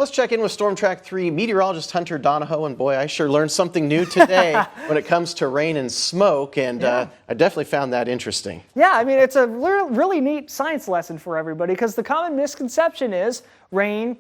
let's check in with StormTrack 3 meteorologist Hunter Donahoe. And boy, I sure learned something new today when it comes to rain and smoke. And I definitely found that interesting. Yeah, I mean, it's a really neat science lesson for everybody because the common misconception is rain,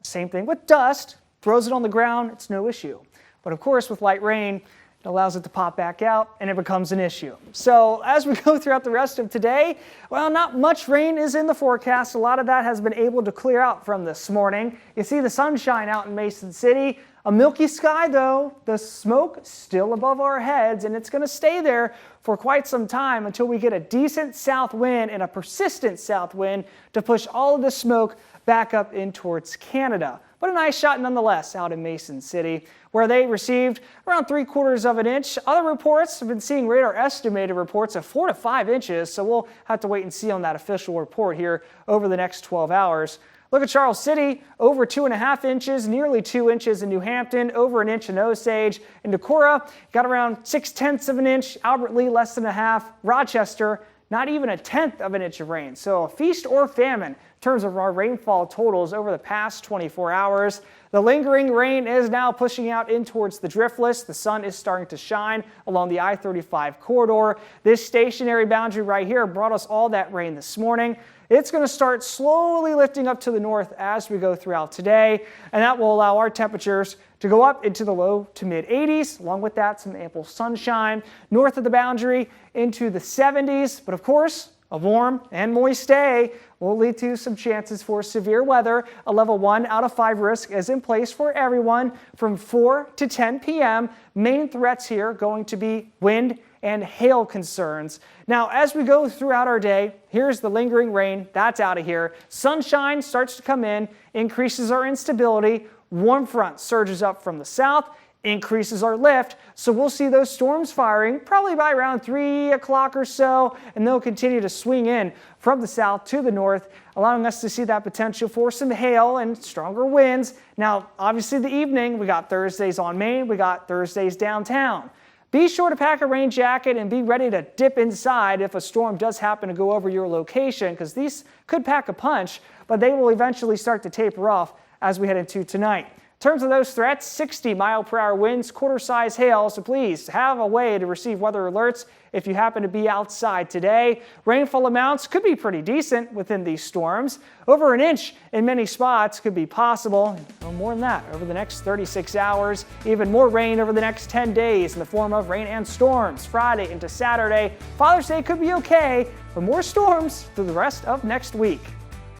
same thing with dust, throws it on the ground, it's no issue. But of course, with light rain, it allows it to pop back out and it becomes an issue. So as we go throughout the rest of today, well, not much rain is in the forecast. A lot of that has been able to clear out from this morning. You see the sunshine out in Mason City. A milky sky though, the smoke still above our heads, and it's going to stay there for quite some time until we get a decent south wind and a persistent south wind to push all of the smoke back up in towards Canada. But a nice shot nonetheless out in Mason City, where they received around 3/4 of an inch. Other reports have been seeing radar estimated reports of 4 to 5 inches, so we'll have to wait and see on that official report here over the next 12 hours. Look at Charles City, over 2.5 inches, nearly 2 inches in New Hampton, over an inch in Osage. In Decorah, got around 6/10 of an inch. Albert Lee, less than a half. Rochester, not even 1/10 of an inch of rain. So a feast or famine in terms of our rainfall totals over the past 24 hours. The lingering rain is now pushing out in towards the driftless. The sun is starting to shine along the I-35 corridor. This stationary boundary right here brought us all that rain this morning. It's going to start slowly lifting up to the north as we go throughout today, and that will allow our temperatures to go up into the low to mid 80s. Along with that, some ample sunshine north of the boundary into the 70s. But of course, a warm and moist day will lead to some chances for severe weather. A level 1 out of 5 risk is in place for everyone from 4 to 10 p.m. Main threats here going to be wind and hail concerns. Now, as we go throughout our day, here's the lingering rain. That's out of here. Sunshine starts to come in, increases our instability. Warm front surges up from the south, increases our lift. So we'll see those storms firing probably by around 3 o'clock or so, and they'll continue to swing in from the south to the north, allowing us to see that potential for some hail and stronger winds. Now, obviously the evening, we got Thursdays on Main, we got Thursdays downtown. Be sure to pack a rain jacket and be ready to dip inside if a storm does happen to go over your location, because these could pack a punch, but they will eventually start to taper off as we head into tonight. In terms of those threats, 60-mile-per-hour winds, quarter-size hail, so please have a way to receive weather alerts if you happen to be outside today. Rainfall amounts could be pretty decent within these storms. Over an inch in many spots could be possible. No more than that over the next 36 hours. Even more rain over the next 10 days in the form of rain and storms. Friday into Saturday. Father's Day could be okay, but more storms through the rest of next week.